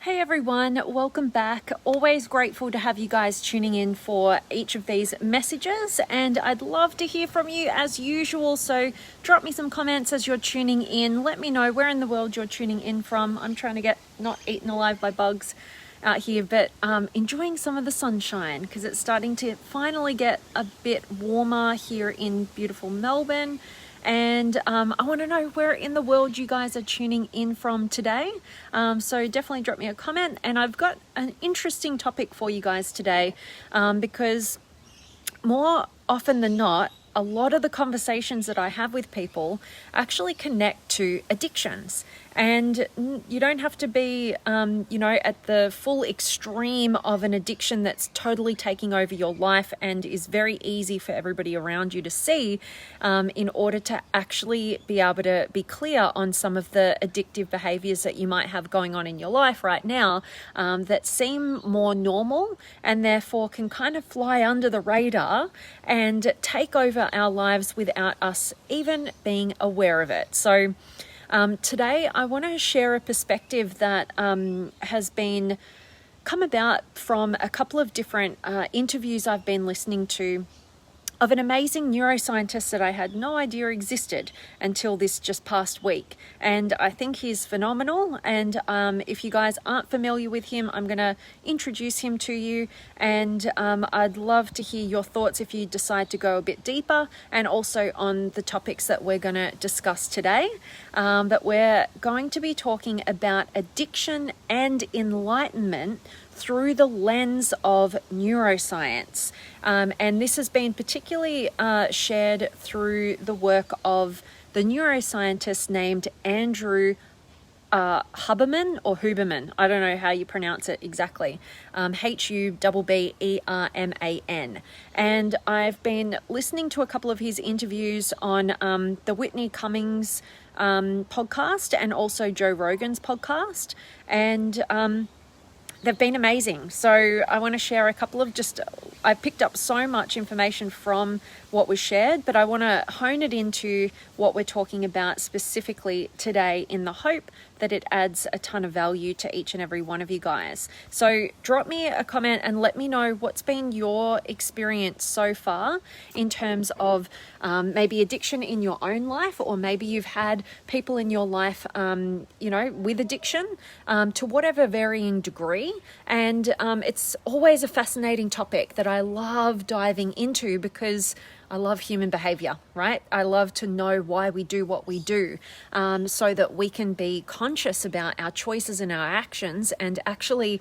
Hey everyone, welcome back. Always grateful to have you guys tuning in for each of these messages, and I'd love to hear from you as usual. So drop me some comments as you're tuning in. Let me know where in the world you're tuning in from. I'm trying to get not eaten alive by bugs out here, but enjoying some of the sunshine because it's starting to finally get a bit warmer here in beautiful Melbourne. And I want to know where in the world you guys are tuning in from today. So definitely drop me a comment. And I've got an interesting topic for you guys today because more often than not, a lot of the conversations that I have with people actually connect to addictions. And you don't have to be, at the full extreme of an addiction that's totally taking over your life and is very easy for everybody around you to see in order to actually be able to be clear on some of the addictive behaviors that you might have going on in your life right now that seem more normal and therefore can kind of fly under the radar and take over our lives without us even being aware of it. So today I want to share a perspective that has been come about from a couple of different interviews I've been listening to of an amazing neuroscientist that I had no idea existed until this just past week. And I think he's phenomenal. And if you guys aren't familiar with him, I'm going to introduce him to you. And I'd love to hear your thoughts if you decide to go a bit deeper and also on the topics that we're going to discuss today. But we're going to be talking about addiction and enlightenment through the lens of neuroscience. And this has been particularly shared through the work of the neuroscientist named Andrew Huberman or Huberman. I don't know how you pronounce it exactly. Huberman. And I've been listening to a couple of his interviews on the Whitney Cummings podcast and also Joe Rogan's podcast. And they've been amazing. So I want to share a couple of I picked up so much information from what was shared, but I want to hone it into what we're talking about specifically today in the hope that it adds a ton of value to each and every one of you guys. So drop me a comment and let me know what's been your experience so far in terms of maybe addiction in your own life, or maybe you've had people in your life, with addiction to whatever varying degree. And it's always a fascinating topic that I love diving into because I love human behavior, right? I love to know why we do what we do so that we can be conscious about our choices and our actions and actually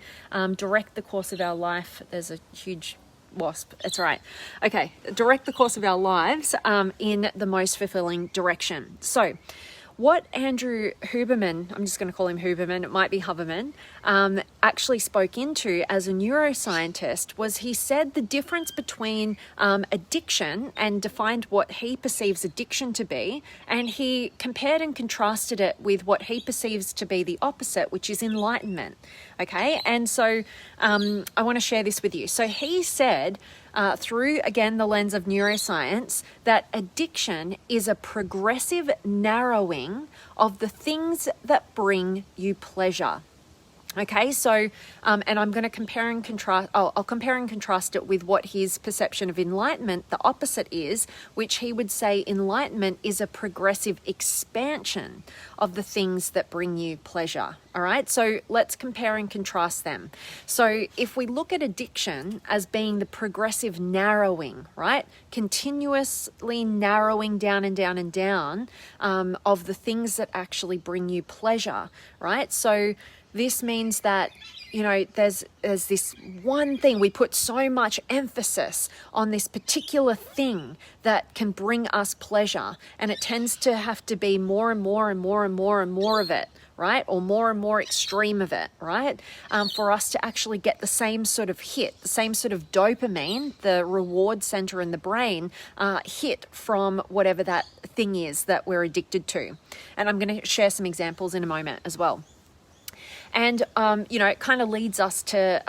direct the course of our life. There's a huge wasp. It's all right. Okay. Direct the course of our lives in the most fulfilling direction. So what Andrew Huberman, I'm just going to call him Huberman, it might be Huberman, actually spoke into as a neuroscientist was he said the difference between addiction and defined what he perceives addiction to be, and he compared and contrasted it with what he perceives to be the opposite, which is enlightenment. Okay, and so I want to share this with you. So he said, through, again, the lens of neuroscience, that addiction is a progressive narrowing of the things that bring you pleasure. Okay, so, and I'm going to compare and contrast, I'll compare and contrast it with what his perception of enlightenment, the opposite is, which he would say enlightenment is a progressive expansion of the things that bring you pleasure. All right, so let's compare and contrast them. So if we look at addiction as being the progressive narrowing, right, continuously narrowing down and down and down of the things that actually bring you pleasure, right? So this means that, there's this one thing, we put so much emphasis on this particular thing that can bring us pleasure, and it tends to have to be more and more and more and more and more of it, right? Or more and more extreme of it, right? For us to actually get the same sort of hit, the same sort of dopamine, the reward center in the brain, hit from whatever that thing is that we're addicted to. And I'm going to share some examples in a moment as well. And, it kind of leads us to,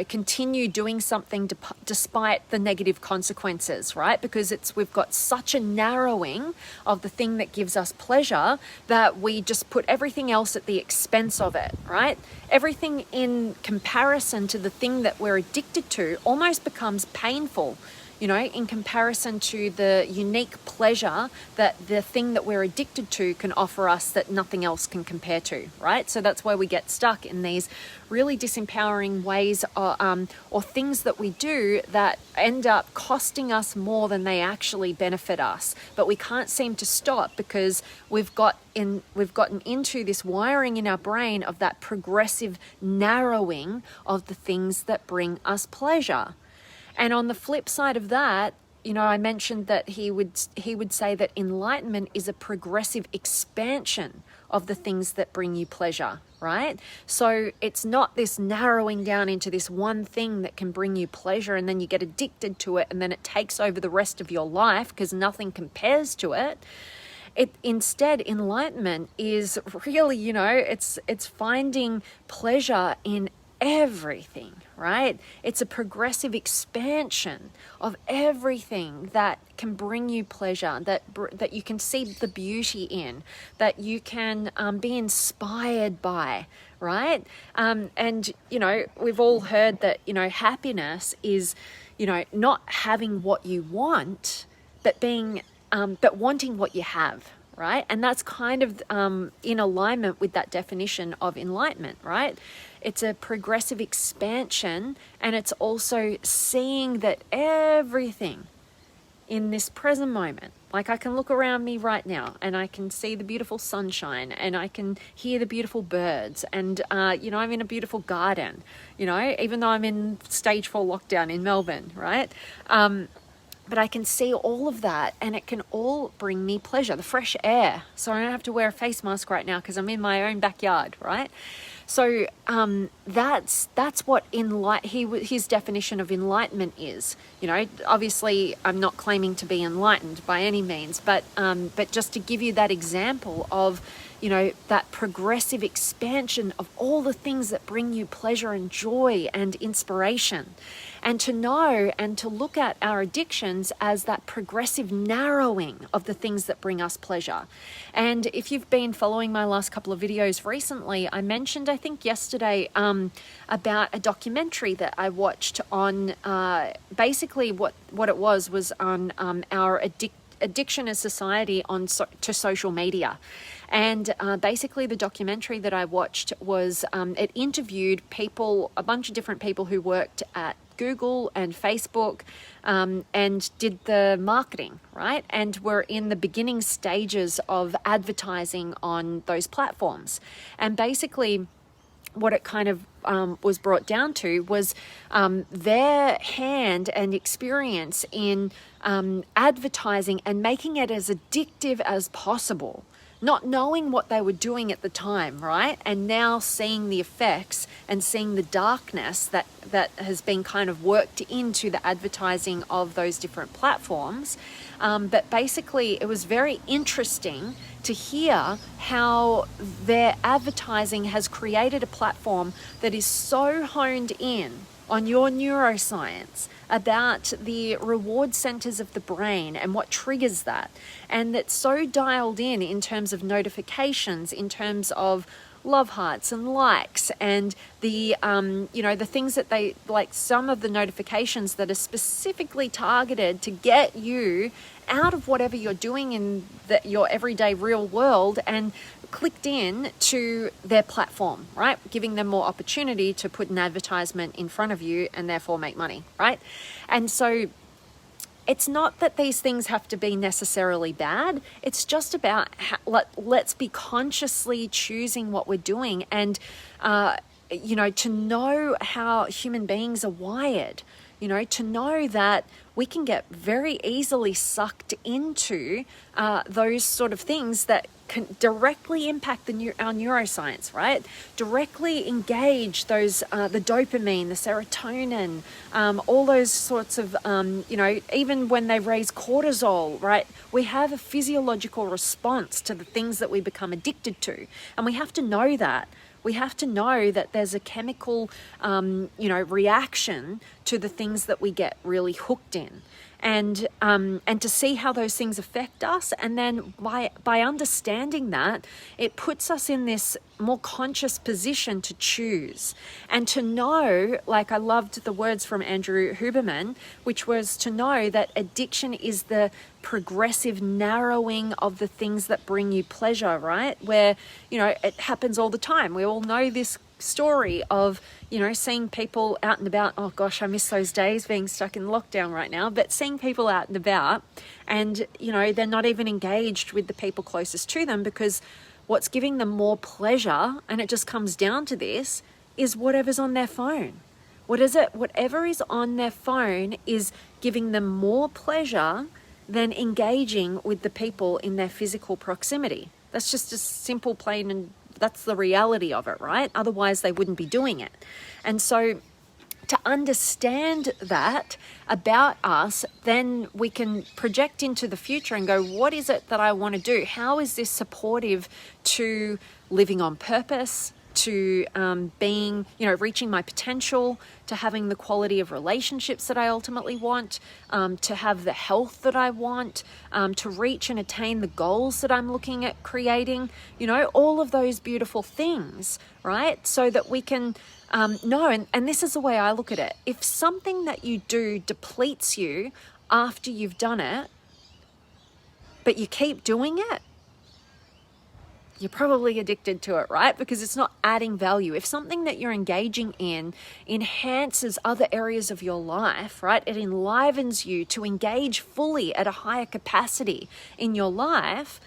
continue doing something despite the negative consequences, right? Because we've got such a narrowing of the thing that gives us pleasure that we just put everything else at the expense of it, right? Everything in comparison to the thing that we're addicted to almost becomes painful, in comparison to the unique pleasure that the thing that we're addicted to can offer us that nothing else can compare to, right? So that's where we get stuck in these really disempowering ways or things that we do that end up costing us more than they actually benefit us. But we can't seem to stop because we've gotten into this wiring in our brain of that progressive narrowing of the things that bring us pleasure. And on the flip side of that, I mentioned that he would say that enlightenment is a progressive expansion of the things that bring you pleasure, right? So it's not this narrowing down into this one thing that can bring you pleasure and then you get addicted to it and then it takes over the rest of your life because nothing compares to it. Instead, enlightenment is really, it's finding pleasure in everything, right? It's a progressive expansion of everything that can bring you pleasure, that you can see the beauty in, that you can be inspired by, right? And we've all heard that happiness is not having what you want, but but wanting what you have, right? And that's kind of in alignment with that definition of enlightenment, right? It's a progressive expansion, and it's also seeing that everything in this present moment, like I can look around me right now and I can see the beautiful sunshine and I can hear the beautiful birds and, I'm in a beautiful garden, even though I'm in stage 4 lockdown in Melbourne, right? But I can see all of that and it can all bring me pleasure, the fresh air. So I don't have to wear a face mask right now because I'm in my own backyard, right? So that's what his definition of enlightenment is. Obviously I'm not claiming to be enlightened by any means, but just to give you that example of, that progressive expansion of all the things that bring you pleasure and joy and inspiration. And to know and to look at our addictions as that progressive narrowing of the things that bring us pleasure. And if you've been following my last couple of videos recently, I mentioned, I think yesterday, about a documentary that I watched on, basically what it was on our addiction as society to social media. And basically the documentary that I watched was, it interviewed a bunch of different people who worked at Google and Facebook and did the marketing, right? And were in the beginning stages of advertising on those platforms. And basically what it kind of was brought down to was their hand and experience in advertising and making it as addictive as possible. Not knowing what they were doing at the time, right? And now seeing the effects and seeing the darkness that has been kind of worked into the advertising of those different platforms. But basically, it was very interesting to hear how their advertising has created a platform that is so honed in on your neuroscience about the reward centers of the brain and what triggers that. And that's so dialed in terms of notifications, in terms of love hearts and likes and the, the things that they, like some of the notifications that are specifically targeted to get you out of whatever you're doing in your everyday real world and clicked in to their platform, right? Giving them more opportunity to put an advertisement in front of you and therefore make money, right? And so it's not that these things have to be necessarily bad. It's just about let's be consciously choosing what we're doing and, to know how human beings are wired, to know that we can get very easily sucked into those sort of things that can directly impact our neuroscience, right? Directly engage those, the dopamine, the serotonin, all those sorts of, even when they raise cortisol, right? We have a physiological response to the things that we become addicted to. And we have to know that. We have to know that there's a chemical, reaction to the things that we get really hooked in. And to see how those things affect us. And then by understanding that, it puts us in this more conscious position to choose and to know, like I loved the words from Andrew Huberman, which was to know that addiction is the progressive narrowing of the things that bring you pleasure, right? Where, it happens all the time. We all know this story of, seeing people out and about. Oh gosh, I miss those days being stuck in lockdown right now, but seeing people out and about and, they're not even engaged with the people closest to them because what's giving them more pleasure, and it just comes down to this, is whatever's on their phone. What is it? Whatever is on their phone is giving them more pleasure than engaging with the people in their physical proximity. That's just a simple, plain, and that's the reality of it, right? Otherwise, they wouldn't be doing it. And so to understand that about us, then we can project into the future and go, what is it that I want to do? How is this supportive to living on purpose, to being, reaching my potential, to having the quality of relationships that I ultimately want, to have the health that I want, to reach and attain the goals that I'm looking at creating, all of those beautiful things, right? So that we can know, and this is the way I look at it. If something that you do depletes you after you've done it, but you keep doing it, you're probably addicted to it, right? Because it's not adding value. If something that you're engaging in enhances other areas of your life, right? It enlivens you to engage fully at a higher capacity in your life,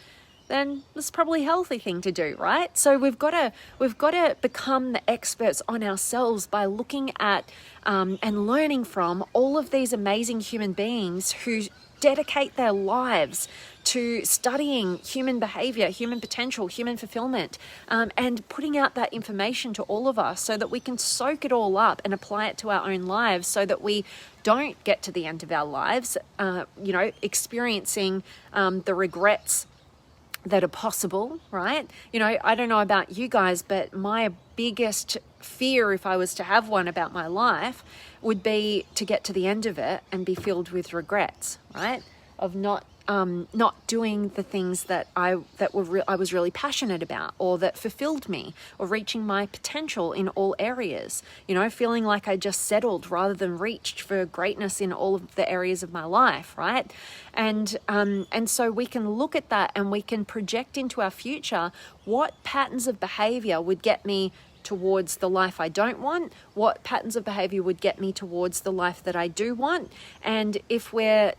then it's probably a healthy thing to do, right? So we've got to become the experts on ourselves by looking at and learning from all of these amazing human beings who dedicate their lives to studying human behavior, human potential, human fulfillment, and putting out that information to all of us so that we can soak it all up and apply it to our own lives so that we don't get to the end of our lives, experiencing the regrets that are possible, right? I don't know about you guys, but my biggest fear, if I was to have one about my life, would be to get to the end of it and be filled with regrets, right? Of not doing the things that I was really passionate about, or that fulfilled me, or reaching my potential in all areas. Feeling like I just settled rather than reached for greatness in all of the areas of my life, right? And so we can look at that and we can project into our future what patterns of behavior would get me towards the life I don't want, what patterns of behavior would get me towards the life that I do want. And if we're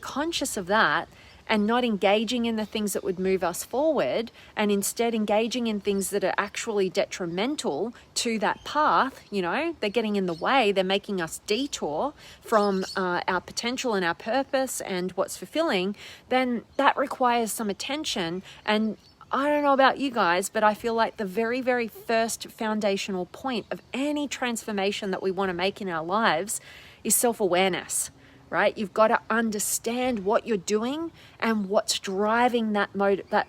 conscious of that and not engaging in the things that would move us forward, and instead engaging in things that are actually detrimental to that path, they're getting in the way, they're making us detour from our potential and our purpose and what's fulfilling, then that requires some attention. And I don't know about you guys, but I feel like the very, very first foundational point of any transformation that we want to make in our lives is self-awareness, right? You've got to understand what you're doing and what's driving that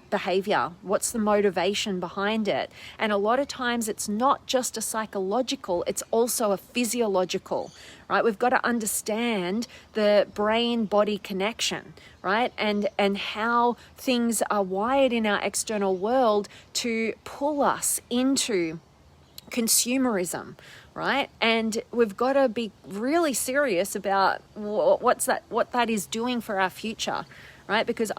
behavior. What's the motivation behind it? And a lot of times it's not just a psychological, it's also a physiological, right? We've got to understand the brain-body connection, right? And how things are wired in our external world to pull us into consumerism, right? And we've got to be really serious about what that is doing for our future, right? Because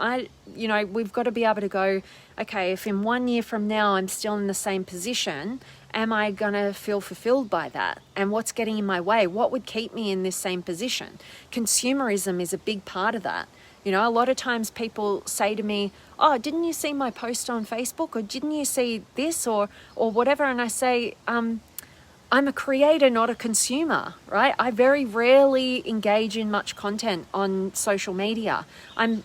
we've got to be able to go, okay, if in 1 year from now I'm still in the same position, am I going to feel fulfilled by that? And what's getting in my way? What would keep me in this same position? Consumerism is a big part of that. A lot of times people say to me, oh, didn't you see my post on Facebook? Or didn't you see this or whatever? And I say, I'm a creator, not a consumer, right? I very rarely engage in much content on social media. I'm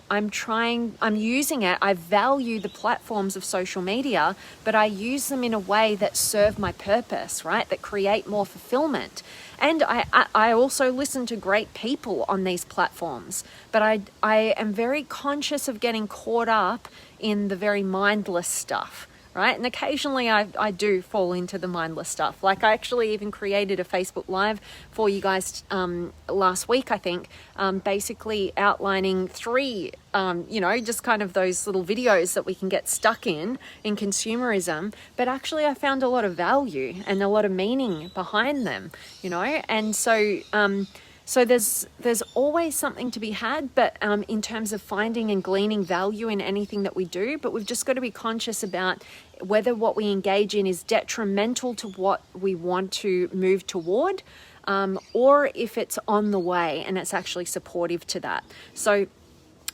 using it. I value the platforms of social media, but I use them in a way that serve my purpose, right? That create more fulfillment. And I also listen to great people on these platforms, but I am very conscious of getting caught up in the very mindless stuff, right? And occasionally I do fall into the mindless stuff. Like I actually even created a Facebook Live for you guys last week, I think, basically outlining 3, just kind of those little videos that we can get stuck in consumerism. But actually I found a lot of value and a lot of meaning behind them, and so there's always something to be had, but in terms of finding and gleaning value in anything that we do, but we've just got to be conscious about whether what we engage in is detrimental to what we want to move toward, or if it's on the way and it's actually supportive to that. So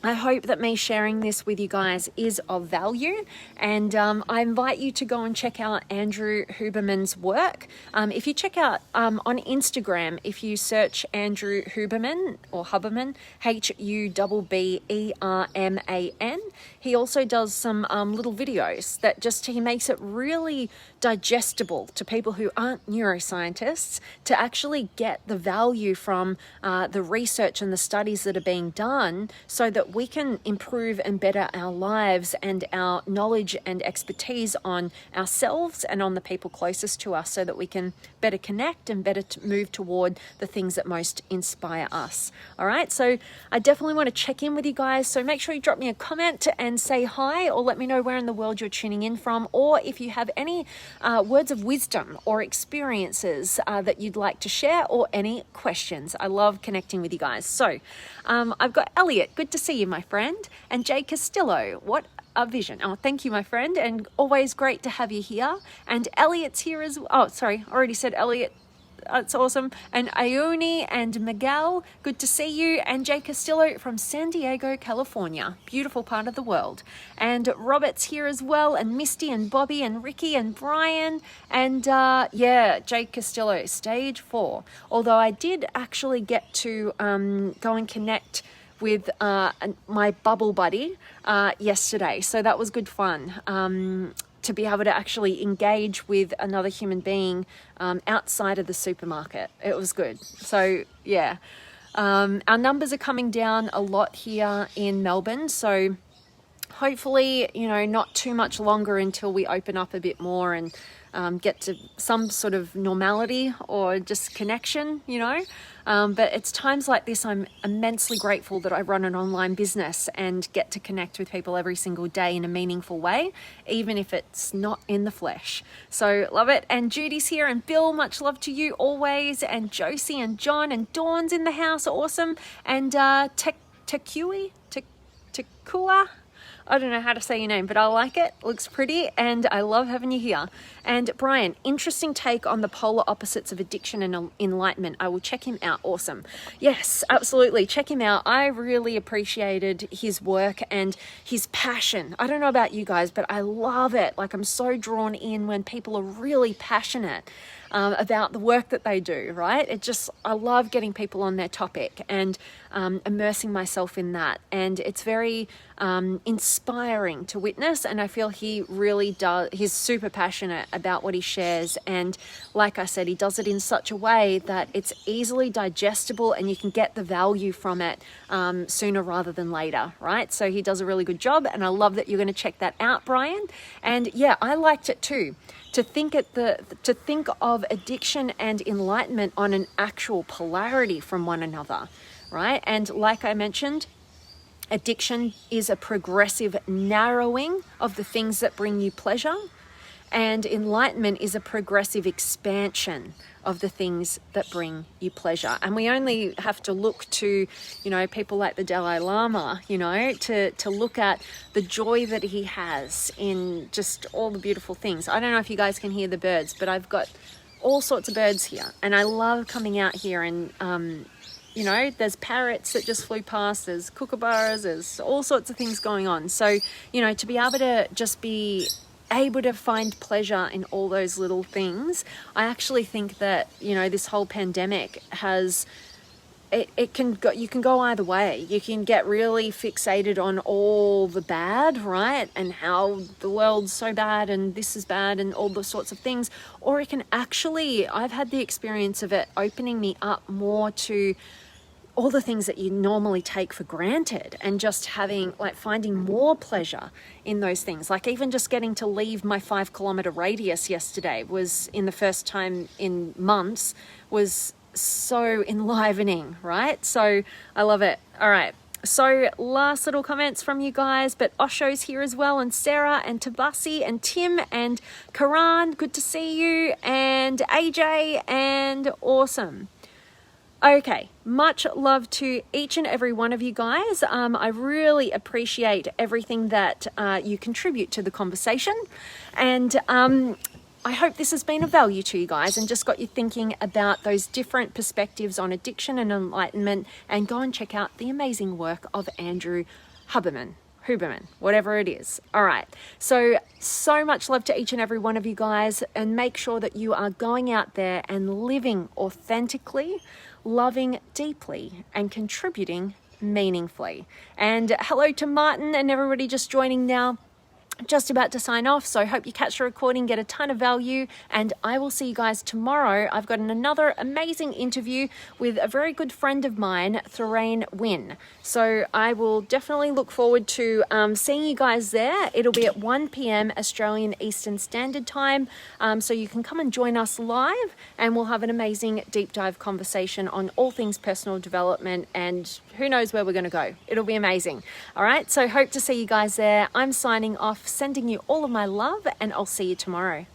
I hope that me sharing this with you guys is of value, and I invite you to go and check out Andrew Huberman's work. If you check out on Instagram, if you search Andrew Huberman or Huberman, Hubberman, he also does some little videos that he makes it really digestible to people who aren't neuroscientists to actually get the value from the research and the studies that are being done, so that we can improve and better our lives and our knowledge and expertise on ourselves and on the people closest to us, so that we can better connect and better move toward the things that most inspire us. All right, so I definitely want to check in with you guys, so make sure you drop me a comment and say hi, or let me know where in the world you're tuning in from, or if you have any words of wisdom or experiences that you'd like to share, or any questions. I love connecting with you guys. So I've got Elliot, good to see you, my friend, and Jay Castillo, what a vision. Oh, thank you, my friend, and always great to have you here. And Elliot's here as well. Oh, sorry, I already said Elliot. That's awesome. And Ione and Miguel, good to see you. And Jay Castillo from San Diego, California, beautiful part of the world. And Robert's here as well, and Misty and Bobby and Ricky and Brian. And Jay Castillo, stage 4. Although I did actually get to go and connect with my bubble buddy yesterday, so that was good fun. To be able to actually engage with another human being outside of the supermarket. It was good. So yeah, our numbers are coming down a lot here in Melbourne. So hopefully, not too much longer until we open up a bit more and get to some sort of normality or just connection, But it's times like this I'm immensely grateful that I run an online business and get to connect with people every single day in a meaningful way, even if it's not in the flesh. So love it. And Judy's here, and Bill, much love to you always. And Josie and John and Dawn's in the house, awesome. And Tekua, I don't know how to say your name, but I like it. Looks pretty, and I love having you here. And Brian, interesting take on the polar opposites of addiction and enlightenment. I will check him out. Awesome. Yes, absolutely. Check him out. I really appreciated his work and his passion. I don't know about you guys, but I love it. Like, I'm so drawn in when people are really passionate about the work that they do, right? I love getting people on their topic and immersing myself in that. And it's very inspiring to witness. And I feel he really does, he's super passionate about what he shares. And like I said, he does it in such a way that it's easily digestible and you can get the value from it sooner rather than later, right? So he does a really good job. And I love that you're going to check that out, Brian. And yeah, I liked it too. To think of addiction and enlightenment on an actual polarity from one another, right? And like I mentioned, addiction is a progressive narrowing of the things that bring you pleasure, and enlightenment is a progressive expansion of the things that bring you pleasure. And we only have to look to, people like the Dalai Lama, to look at the joy that he has in just all the beautiful things. I don't know if you guys can hear the birds, but I've got all sorts of birds here, and I love coming out here and, there's parrots that just flew past, there's kookaburras, there's all sorts of things going on. So, to be able to just be able to find pleasure in all those little things, I actually think that, this whole pandemic has, you can go either way. You can get really fixated on all the bad, right? And how the world's so bad and this is bad and all those sorts of things. Or it can actually, I've had the experience of it opening me up more to all the things that you normally take for granted, and just finding more pleasure in those things. Like even just getting to leave my 5-kilometer radius yesterday was, in the first time in months, was so enlivening, right? So I love it. All right. So last little comments from you guys, but Osho's here as well, and Sarah and Tabasi and Tim and Karan, good to see you, and AJ, and awesome. Okay, much love to each and every one of you guys. I really appreciate everything that you contribute to the conversation, and I hope this has been of value to you guys and just got you thinking about those different perspectives on addiction and enlightenment. And go and check out the amazing work of Andrew Huberman, whatever it is. All right. So much love to each and every one of you guys, and make sure that you are going out there and living authentically, loving deeply, and contributing meaningfully. And hello to Martin and everybody just joining now. Just about to sign off, so I hope you catch the recording, get a ton of value, and I will see you guys tomorrow. I've got another amazing interview with a very good friend of mine, Thoreen Wynn. So I will definitely look forward to seeing you guys there. It'll be at 1 p.m. Australian Eastern Standard Time, so you can come and join us live, and we'll have an amazing deep dive conversation on all things personal development, and who knows where we're going to go. It'll be amazing. All right, so hope to see you guys there. I'm signing off, sending you all of my love, and I'll see you tomorrow.